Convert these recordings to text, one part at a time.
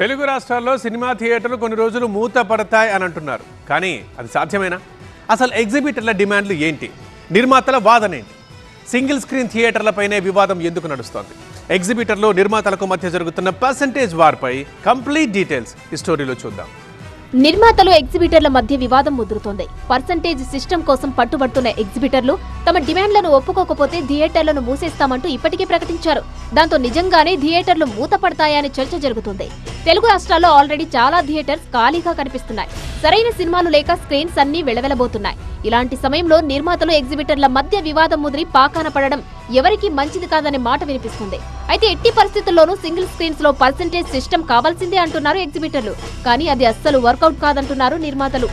తెలుగు రాష్ట్రాల్లో సినిమా థియేటర్లు కొన్ని రోజులు మూతపడతాయి అని అంటున్నారు. కానీ అది సాధ్యమేనా? అసలు ఎగ్జిబిటర్ల డిమాండ్లు ఏంటి? నిర్మాతల వాదన ఏంటి? సింగిల్ స్క్రీన్ థియేటర్లపైనే వివాదం ఎందుకు నడుస్తోంది? ఎగ్జిబిటర్లు నిర్మాతలకు మధ్య జరుగుతున్న పర్సెంటేజ్ వార్పై కంప్లీట్ డీటెయిల్స్ ఈ స్టోరీలో చూద్దాం. నిర్మాతలు ఎగ్జిబిటర్ల మధ్య వివాదం ముదురుతోంది. పర్సెంటేజ్ సిస్టమ్ కోసం పట్టుబడుతున్న ఎగ్జిబిటర్లు తమ డిమాండ్లను ఒప్పుకోకపోతే థియేటర్లను మూసేస్తామంటూ ఇప్పటికే ప్రకటించారు. దాంతో నిజంగానే థియేటర్లు మూతపడతాయని చర్చ జరుగుతుంది. తెలుగు రాష్ట్రాల్లో ఆల్రెడీ చాలా థియేటర్స్ ఖాళీగా కనిపిస్తున్నాయి. సరైన సినిమాలు లేక స్క్రీన్స్ అన్నీ వెలవెలబోతున్నాయి. ఇలాంటి సమయంలో నిర్మాతలు ఎగ్జిబిటర్ల మధ్య వివాదం ముదిరి పాకాన పడడం ఎవరికీ మంచిది కాదనే మాట వినిపిస్తుంది. అయితే ఎట్టి పరిస్థితుల్లోనూ సింగిల్ స్క్రీన్స్ లో పర్సెంటేజ్ సిస్టమ్ కావాల్సిందే అంటున్నారు ఎగ్జిబిటర్లు. కానీ అది అస్సలు వర్కౌట్ కాదంటున్నారు నిర్మాతలు.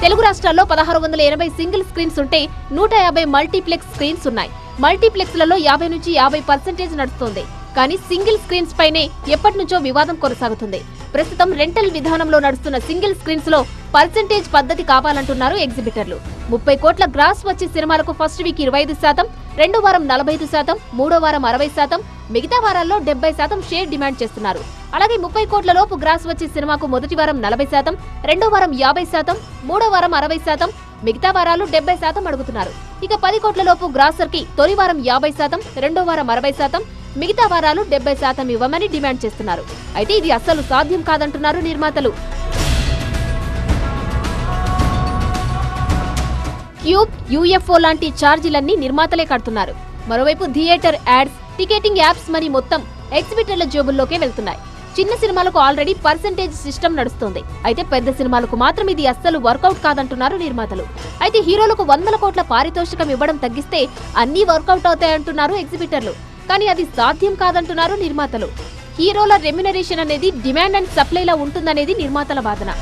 తెలుగు రాష్ట్రాల్లో 1680 సింగిల్ స్క్రీన్స్ ఉంటే 150 మల్టీప్లెక్స్ స్క్రీన్స్ ఉన్నాయి. మల్టీప్లెక్స్లలో 50 నుంచి 50% నడుస్తోంది. కానీ సింగిల్ స్క్రీన్స్ పైనే ఎప్పటి నుంచో వివాదం కొనసాగుతుంది. ప్రస్తుతం రెంటల్ విధానంలో నడుస్తున్న సింగిల్ స్క్రీన్స్ లో పర్సెంటేజ్ పద్ధతి కావాలంటున్నారు ఎగ్జిబిటర్లు. 30 కోట్ల గ్రాస్ వచ్చే సినిమాలకు ఫస్ట్ వీక్ 25%, రెండో వారం 45%, మూడో వారం 60%, మిగతా వారాల్లో 70% షేర్ డిమాండ్ చేస్తున్నారు. అలాగే 30 కోట్ల లోపు గ్రాస్ వచ్చే సినిమాకు మొదటి వారం 40%, రెండో వారం 50%, మూడో వారం 60%, మిగతా వారాలు 70% అడుగుతున్నారు. ఇక 10 కోట్ల లోపు గ్రాసర్ కి తొలి వారం 50%, రెండో వారం 60%, మిగతా వారాలు 70% ఇవ్వమని డిమాండ్ చేస్తున్నారు. అయితే ఇది అస్సలు సాధ్యం కాదంటున్నారు నిర్మాతలు. క్యూబ్, యూఎఫ్ఓ లాంటి ఛార్జీలన్నీ నిర్మాతలే కడుతున్నారు. మరోవైపు థియేటర్ యాడ్స్, టికెటింగ్ యాప్స్ మరి మొత్తం ఎగ్జిబిటర్ల జోబుల్లోకే వెళ్తున్నాయి. చిన్న సినిమాలకు ఆల్రెడీ పర్సెంటేజ్ సిస్టమ్ నడుస్తోంది. అయితే పెద్ద సినిమాలకు మాత్రం ఇది అస్సలు వర్కౌట్ కాదంటున్నారు నిర్మాతలు. అయితే హీరోలకు 100 కోట్ల పారితోషికం ఇవ్వడం తగ్గిస్తే అన్నీ వర్కౌట్ అవుతాయంటున్నారు ఎగ్జిబిటర్లు. కానీ అది సాధ్యం కాదంటున్నారు నిర్మాతలు. హీరోల రెమ్యునరేషన్ అనేది డిమాండ్ అండ్ సప్లైలా ఉంటుందనేది నిర్మాతల వాదన.